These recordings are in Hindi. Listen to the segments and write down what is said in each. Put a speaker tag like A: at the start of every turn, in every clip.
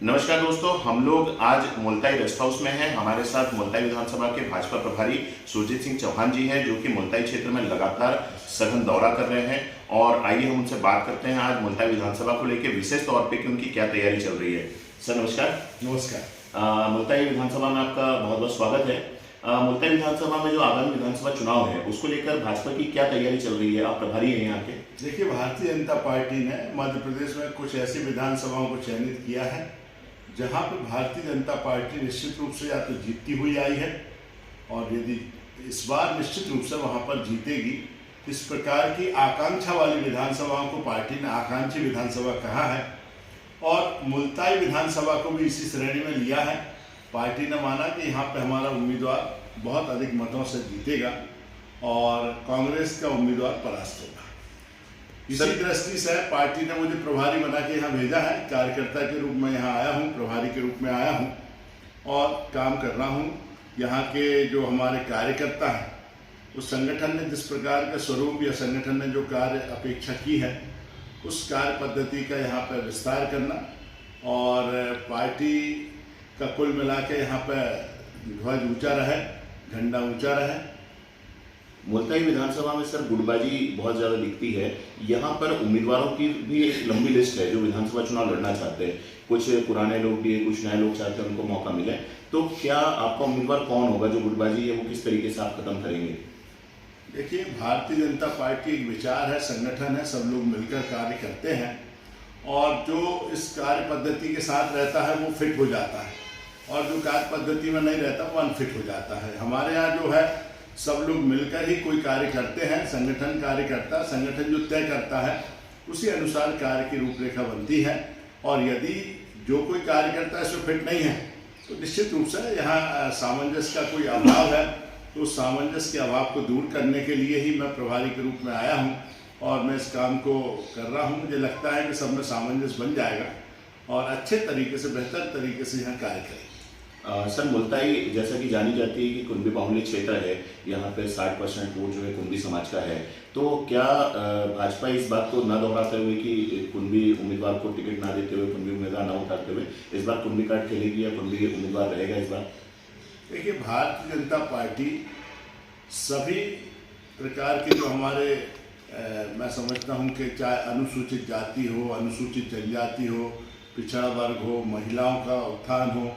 A: नमस्कार दोस्तों, हम लोग आज मुल्ताई रेस्ट हाउस में हैं। हमारे साथ मुल्ताई विधानसभा के भाजपा प्रभारी सुरजीत सिंह चौहान जी हैं, जो कि मुल्ताई क्षेत्र में लगातार सघन दौरा कर रहे हैं। और आइए हम उनसे बात करते हैं आज मुल्ताई विधानसभा को लेकर विशेष तौर पे कि उनकी क्या तैयारी चल रही है। सर नमस्कार।
B: नमस्कार।
A: मुल्ताई विधानसभा में आपका बहुत बहुत स्वागत है। मुल्ताई विधानसभा में जो आगामी विधानसभा चुनाव है उसको लेकर भाजपा की क्या तैयारी चल रही है? आप प्रभारी हैं यहाँ के।
B: देखिए, भारतीय जनता पार्टी ने मध्य प्रदेश में कुछ ऐसी विधानसभाओं को चयनित किया है जहां पर भारतीय जनता पार्टी निश्चित रूप से या तो जीतती हुई आई है, और यदि इस बार निश्चित रूप से वहां पर जीतेगी। इस प्रकार की आकांक्षा वाली विधानसभाओं को पार्टी ने आकांक्षी विधानसभा कहा है, और मुल्ताई विधानसभा को भी इसी श्रेणी में लिया है। पार्टी ने माना कि यहाँ पे हमारा उम्मीदवार बहुत अधिक मतों से जीतेगा और कांग्रेस का उम्मीदवार परास्त होगा। इसी दृष्टि से पार्टी ने मुझे प्रभारी बना के यहाँ भेजा है। कार्यकर्ता के रूप में यहाँ आया हूँ, प्रभारी के रूप में आया हूँ और काम कर रहा हूँ। यहाँ के जो हमारे कार्यकर्ता हैं, उस संगठन ने जिस प्रकार का स्वरूप या संगठन ने जो कार्य अपेक्षा की है, उस कार्य पद्धति का यहाँ पर विस्तार करना और पार्टी का कुल मिला के यहाँ पर ध्वज ऊंचा रहे, झंडा ऊंचा रहे।
A: मुल्ताई विधानसभा में सर गुटबाजी बहुत ज़्यादा दिखती है। यहाँ पर उम्मीदवारों की भी एक लंबी लिस्ट है जो विधानसभा चुनाव लड़ना चाहते हैं। कुछ पुराने लोग भी, कुछ नए लोग चाहते हैं उनको मौका मिले। तो क्या आपका उम्मीदवार कौन होगा? जो गुटबाजी है वो किस तरीके से आप खत्म करेंगे?
B: देखिए, भारतीय जनता पार्टी एक विचार है, संगठन है, सब लोग मिलकर कार्य करते हैं, और जो इस कार्य पद्धति के साथ रहता है वो फिट हो जाता है, और जो कार्य पद्धति में नहीं रहता वो अनफिट हो जाता है। हमारे यहाँ जो है सब लोग मिलकर ही कोई कार्य करते हैं। संगठन कार्य करता है, संगठन जो तय करता है उसी अनुसार कार्य की रूपरेखा बनती है। और यदि जो कोई कार्य करता है इसमें फिट नहीं है तो निश्चित रूप से यहाँ सामंजस्य का कोई अभाव है। तो उस सामंजस्य के अभाव को दूर करने के लिए ही मैं प्रभारी के रूप में आया हूँ और मैं इस काम को कर रहा हूँ। मुझे लगता है कि सब में सामंजस्य बन जाएगा और अच्छे तरीके से, बेहतर तरीके से यहाँ कार्य करेंगे।
A: सर मुल्ताई जैसा कि जानी जाती है कि कुंभी बाहुल्य क्षेत्र है, यहाँ पे 60% वोट जो है कुंभी समाज का है। तो क्या भाजपा इस बात को न दोहराते हुए कि कुंभी उम्मीदवार को टिकट ना देते हुए, कुंभी उम्मीदवार न उतारते हुए इस बार कुंभी कार्ड खेलेगी या कुंभी उम्मीदवार रहेगा इस बार?
B: देखिए, भारतीय जनता पार्टी सभी प्रकार के जो हमारे मैं समझता हूँ कि चाहे अनुसूचित जाति हो, अनुसूचित जनजाति हो, पिछड़ा वर्ग हो, महिलाओं का उत्थान हो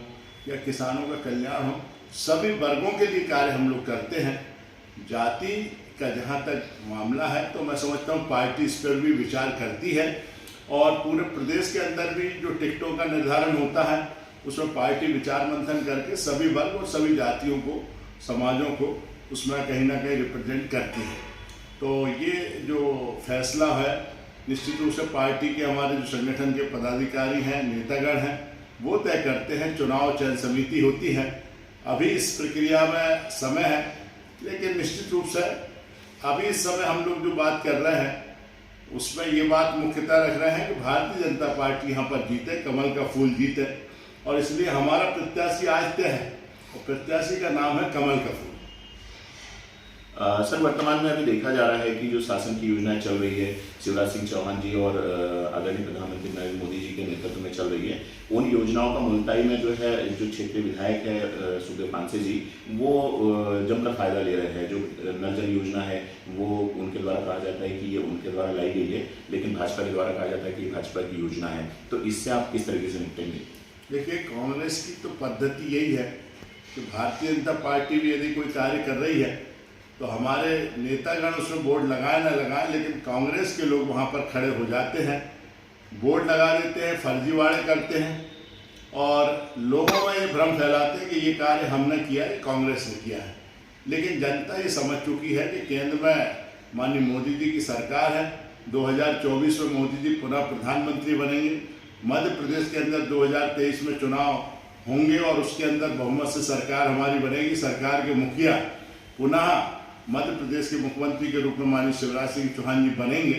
B: या किसानों का कल्याण हो, सभी वर्गों के लिए कार्य हम लोग करते हैं। जाति का जहाँ तक मामला है तो मैं समझता हूँ पार्टी इस पर भी विचार करती है, और पूरे प्रदेश के अंदर भी जो टिकटों का निर्धारण होता है उसमें पार्टी विचार मंथन करके सभी वर्ग और सभी जातियों को, समाजों को उसमें कहीं ना कहीं रिप्रेजेंट करती है। तो ये जो फैसला है निश्चित रूप से पार्टी के हमारे जो संगठन के पदाधिकारी हैं, नेतागण हैं, वो तय करते हैं। चुनाव चयन समिति होती है। अभी इस प्रक्रिया में समय है, लेकिन निश्चित रूप से अभी इस समय हम लोग जो बात कर रहे हैं उसमें ये बात मुख्यतः रख रहे हैं कि भारतीय जनता पार्टी यहाँ पर जीते, कमल का फूल जीते, और इसलिए हमारा प्रत्याशी आज तय है और प्रत्याशी का नाम है कमल का फूल।
A: सर वर्तमान में अभी देखा जा रहा है कि जो शासन की योजनाएं चल रही है, शिवराज सिंह चौहान जी और आदरणीय प्रधानमंत्री नरेंद्र मोदी जी के नेतृत्व में चल रही है, उन योजनाओं का मुल्ताई में जो है, जो क्षेत्रीय विधायक है सुखदेव पांसे जी, वो जमकर फायदा ले रहे हैं। जो नल जल योजना है वो उनके द्वारा कहा जाता है कि ये उनके द्वारा लाई गई है, लेकिन भाजपा के द्वारा कहा जाता है कि भाजपा की योजना है। तो इससे आप किस तरीके से निपटेंगे?
B: देखिए, कांग्रेस की तो पद्धति यही है कि भारतीय जनता पार्टी भी यदि कोई कार्य कर रही है तो हमारे नेतागण उसमें बोर्ड लगाए ना लगाए, लेकिन कांग्रेस के लोग वहाँ पर खड़े हो जाते हैं, बोर्ड लगा देते हैं, फर्जीवाड़े करते हैं और लोगों में ये भ्रम फैलाते हैं कि ये कार्य हमने किया है, कांग्रेस ने किया है। लेकिन जनता ये समझ चुकी है कि केंद्र में माननीय मोदी जी की सरकार है। 2024 में मोदी जी पुनः प्रधानमंत्री बनेंगे। मध्य प्रदेश के अंदर 2023 में चुनाव होंगे और उसके अंदर बहुमत से सरकार हमारी बनेगी। सरकार के मुखिया पुनः मध्य प्रदेश के मुख्यमंत्री के रूप में माननीय शिवराज सिंह चौहान जी बनेंगे,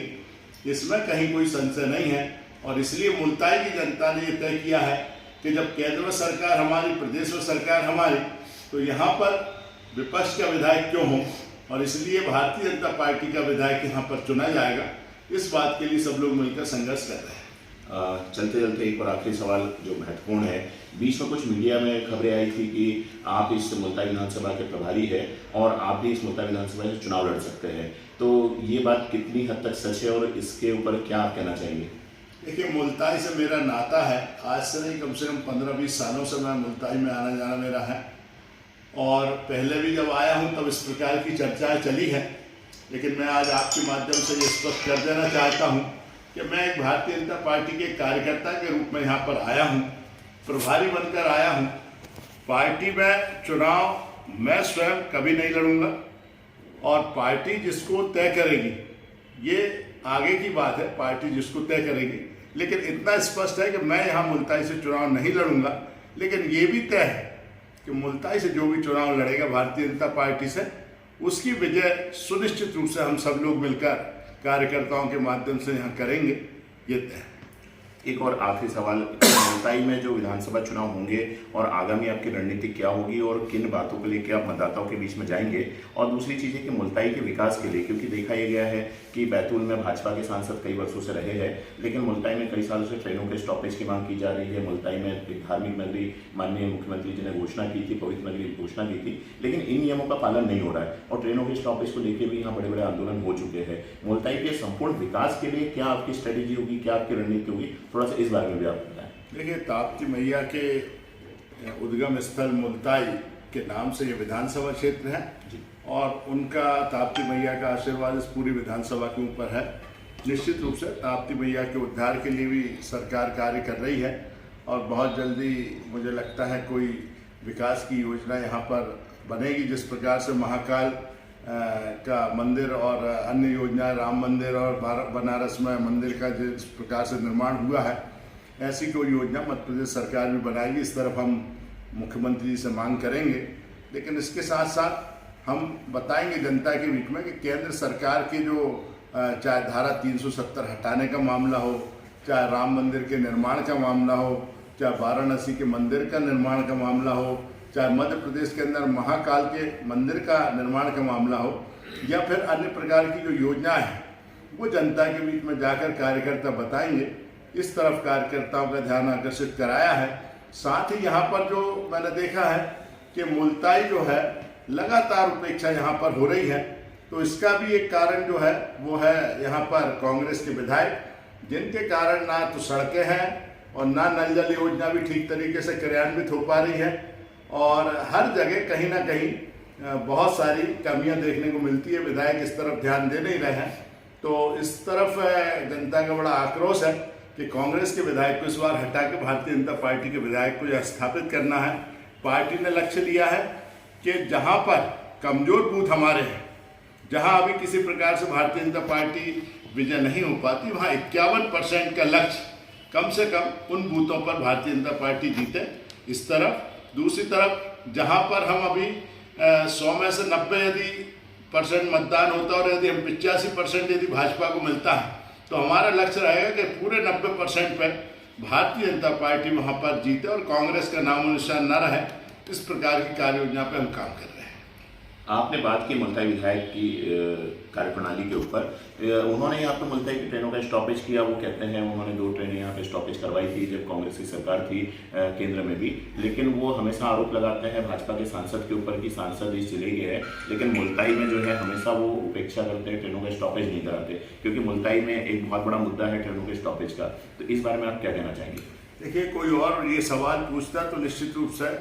B: इसमें कहीं कोई संशय नहीं है। और इसलिए मुल्ताई की जनता ने ये तय किया है कि जब केंद्र में सरकार हमारी, प्रदेश में सरकार हमारी, तो यहाँ पर विपक्ष का विधायक क्यों हो, और इसलिए भारतीय जनता पार्टी का विधायक यहाँ पर चुना जाएगा। इस बात के लिए सब लोग मिलकर संघर्ष कर रहे हैं।
A: चलते चलते एक और आखिरी सवाल जो महत्वपूर्ण है, बीच में कुछ मीडिया में खबरें आई थी कि आप इस मुल्ताई विधानसभा के प्रभारी हैं और आप भी इस मुल्ताई विधानसभा से चुनाव लड़ सकते हैं, तो ये बात कितनी हद तक सच है और इसके ऊपर क्या आप कहना चाहेंगे?
B: देखिए, मुल्ताई से मेरा नाता है, आज से नहीं कम से कम 15-20 सालों से मैं मुल्ताई में आना जाना मेरा है। और पहले भी जब आया हूं तब इस प्रकार की चर्चाएं चली है, लेकिन मैं आज आपके माध्यम से ये स्पष्ट कर देना चाहता हूं कि मैं एक भारतीय जनता पार्टी के कार्यकर्ता के रूप में यहाँ पर आया हूँ, प्रभारी बनकर आया हूँ। पार्टी में चुनाव मैं स्वयं कभी नहीं लड़ूंगा और पार्टी जिसको तय करेगी, ये आगे की बात है, पार्टी जिसको तय करेगी। लेकिन इतना स्पष्ट है कि मैं यहाँ मुल्ताई से चुनाव नहीं लड़ूंगा, लेकिन ये भी तय है कि मुल्ताई से जो भी चुनाव लड़ेगा भारतीय जनता पार्टी से, उसकी विजय सुनिश्चित रूप से हम सब लोग मिलकर कार्यकर्ताओं के माध्यम से यहाँ करेंगे, ये तय है।
A: एक और आखिरी सवाल, मुल्ताई में जो विधानसभा चुनाव होंगे और आगामी आपकी रणनीति क्या होगी और किन बातों को लेकर आप मतदाताओं के बीच में जाएंगे? और दूसरी चीज़ है कि मुल्ताई के विकास के लिए, क्योंकि देखा यह गया है कि बैतूल में भाजपा के सांसद कई वर्षों से रहे हैं, लेकिन मुल्ताई में कई सालों से ट्रेनों के स्टॉपेज की मांग की जा रही है। मुल्ताई में एक धार्मिक नगरी माननीय मुख्यमंत्री जी ने घोषणा की थी, पवित्र नगरी की घोषणा की थी, लेकिन इन नियमों का पालन नहीं हो रहा है और ट्रेनों के स्टॉपेज को लेकर भी यहाँ बड़े बड़े आंदोलन हो चुके हैं। मुल्ताई के संपूर्ण विकास के लिए क्या आपकी स्ट्रेटेजी होगी, क्या आपकी रणनीति होगी, थोड़ा सा इस बारे में भी आप बताएं।
B: देखिए, ताप्ती मैया के उद्गम स्थल मुल्ताई के नाम से ये विधानसभा क्षेत्र है और उनका ताप्ती मैया का आशीर्वाद इस पूरी विधानसभा के ऊपर है। निश्चित रूप से ताप्ती मैया के उद्धार के लिए भी सरकार कार्य कर रही है और बहुत जल्दी मुझे लगता है कोई विकास की योजना यहाँ पर बनेगी। जिस प्रकार से महाकाल का मंदिर और अन्य योजना, राम मंदिर और बनारस में मंदिर का जिस प्रकार से निर्माण हुआ है, ऐसी कोई योजना मध्य प्रदेश सरकार भी बनाएगी। इस तरफ हम मुख्यमंत्री जी से मांग करेंगे, लेकिन इसके साथ साथ हम बताएंगे जनता के बीच में कि केंद्र सरकार के जो चाहे धारा 370 हटाने का मामला हो, चाहे राम मंदिर के निर्माण का मामला हो, चाहे वाराणसी के मंदिर का निर्माण का मामला हो, चाहे मध्य प्रदेश के अंदर महाकाल के मंदिर का निर्माण का मामला हो, या फिर अन्य प्रकार की जो योजनाएं हैं, वो जनता के बीच में जाकर कार्यकर्ता बताएंगे। इस तरफ कार्यकर्ताओं का ध्यान आकर्षित कराया है। साथ ही यहाँ पर जो मैंने देखा है कि मुल्ताई जो है लगातार उपेक्षा यहाँ पर हो रही है, तो इसका भी एक कारण जो है वो है यहाँ पर कांग्रेस के विधायक, जिनके कारण ना तो सड़कें हैं और ना नल जल योजना भी ठीक तरीके से क्रियान्वित हो पा रही है और हर जगह कहीं ना कहीं बहुत सारी कमियां देखने को मिलती है। विधायक इस तरफ ध्यान दे नहीं रहे हैं, तो इस तरफ जनता का बड़ा आक्रोश है कि कांग्रेस के विधायक को इस बार हटा के भारतीय जनता पार्टी के विधायक को यह स्थापित करना है। पार्टी ने लक्ष्य लिया है कि जहां पर कमजोर बूथ हमारे हैं, जहां अभी किसी प्रकार से भारतीय जनता पार्टी विजय नहीं हो पाती, वहां 51% का लक्ष्य कम से कम उन बूथों पर भारतीय जनता पार्टी जीते। इस तरफ दूसरी तरफ जहां पर हम अभी 100 में से 90 यदि% मतदान होता और यदि हम 85% यदि भाजपा को मिलता है, तो हमारा लक्ष्य रहेगा कि पूरे 90% पर भारतीय जनता पार्टी वहां पर जीते और कांग्रेस का नामो निशान न रहे। इस प्रकार की कार्य योजना पर हम काम कर रहे हैं।
A: आपने बात की मुल्ताई विधायक की कार्यप्रणाली के ऊपर, उन्होंने यहाँ पे मुल्ताई की ट्रेनों का स्टॉपेज किया। वो कहते हैं उन्होंने 2 ट्रेनें यहाँ पे स्टॉपेज करवाई थी जब कांग्रेस की सरकार थी केंद्र में भी, लेकिन वो हमेशा आरोप लगाते हैं भाजपा के सांसद के ऊपर कि सांसद इस जिले के हैं, लेकिन मुल्ताई में जो है हमेशा वो उपेक्षा करते हैं, ट्रेनों का स्टॉपेज नहीं कराते, क्योंकि मुल्ताई में एक बहुत बड़ा मुद्दा है ट्रेनों के स्टॉपेज का। तो इस बारे में आप क्या कहना चाहेंगे?
B: देखिए, कोई और ये सवाल पूछता तो निश्चित रूप से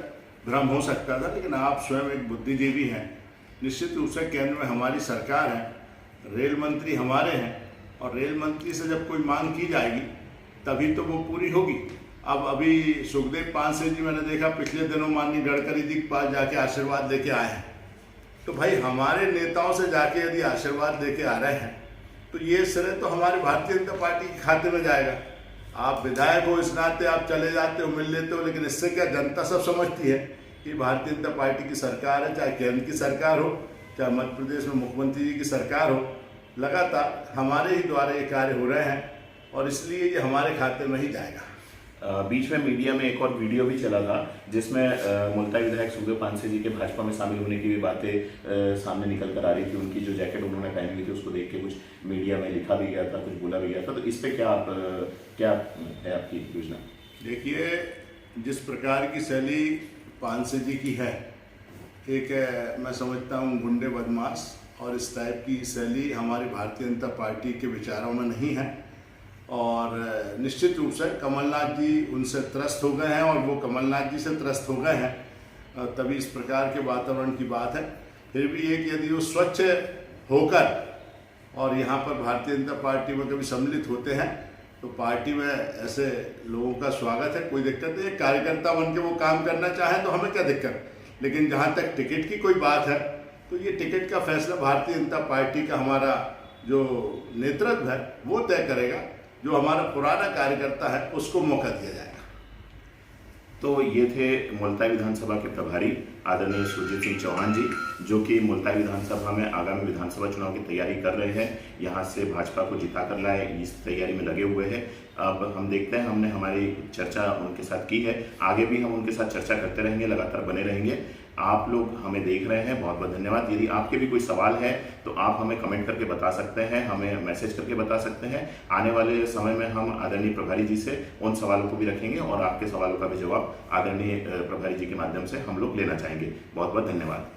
B: भ्रम हो सकता था, लेकिन आप स्वयं एक बुद्धिजीवी हैं। निश्चित रूप से केंद्र में हमारी सरकार है, रेल मंत्री हमारे हैं और रेल मंत्री से जब कोई मांग की जाएगी तभी तो वो पूरी होगी। अब अभी सुखदेव पांसे जी मैंने देखा पिछले दिनों माननीय गडकरी जी के पास जाके आशीर्वाद लेके आए हैं। तो भाई हमारे नेताओं से जाके यदि आशीर्वाद लेके आ रहे हैं तो ये श्रेय तो हमारे भारतीय जनता पार्टी के खाते में जाएगा। आप विधायक हो, इस नाते आप चले जाते हो, मिल लेते हो, लेकिन इससे क्या जनता सब समझती है कि भारतीय जनता पार्टी की सरकार है, चाहे केंद्र की सरकार हो, चाहे मध्य प्रदेश में मुख्यमंत्री जी की सरकार हो, लगातार हमारे ही द्वारा ये कार्य हो रहे हैं और इसलिए ये हमारे खाते में ही जाएगा।
A: बीच में मीडिया में एक और वीडियो भी चला था जिसमें मुल्ताई विधायक सुखदेव पानसे जी के भाजपा में शामिल होने की भी बातें सामने निकल कर आ रही थी। उनकी जो जैकेट उन्होंने पहनी हुई थी उसको देख के कुछ मीडिया में लिखा भी गया था, कुछ बोला भी गया था। तो इस पे क्या है आपकी योजना?
B: देखिए, जिस प्रकार की शैली पानसे जी की है, एक मैं समझता हूँ गुंडे बदमाश, और इस टाइप की शैली हमारी भारतीय जनता पार्टी के विचारों में नहीं है। और निश्चित रूप से कमलनाथ जी उनसे त्रस्त हो गए हैं और वो कमलनाथ जी से त्रस्त हो गए हैं, तभी इस प्रकार के वातावरण की बात है। फिर भी ये कि यदि वो स्वच्छ होकर और यहाँ पर भारतीय जनता पार्टी में कभी सम्मिलित होते हैं तो पार्टी में ऐसे लोगों का स्वागत है, कोई दिक्कत नहीं है। कार्यकर्ता बन के वो काम करना चाहें तो हमें क्या दिक्कत। लेकिन जहाँ तक टिकट की कोई बात है तो ये टिकट का फैसला भारतीय जनता पार्टी का हमारा जो नेतृत्व है वो तय करेगा। जो हमारा पुराना कार्यकर्ता है उसको मौका दिया जाएगा।
A: तो ये थे मुल्ताई विधानसभा के प्रभारी आदरणीय सुरजीत सिंह चौहान जी, जो कि मुल्ताई विधानसभा में आगामी विधानसभा चुनाव की तैयारी कर रहे हैं। यहाँ से भाजपा को जिता कर लाए, इस तैयारी में लगे हुए हैं। अब हम देखते हैं, हमने हमारी चर्चा उनके साथ की है, आगे भी हम उनके साथ चर्चा करते रहेंगे, लगातार बने रहेंगे। आप लोग हमें देख रहे हैं, बहुत बहुत धन्यवाद। यदि आपके भी कोई सवाल है तो आप हमें कमेंट करके बता सकते हैं, हमें मैसेज करके बता सकते हैं। आने वाले समय में हम आदरणीय प्रभारी जी से उन सवालों को भी रखेंगे और आपके सवालों का भी जवाब आदरणीय प्रभारी जी के माध्यम से हम लोग लेना चाहेंगे। बहुत बहुत धन्यवाद।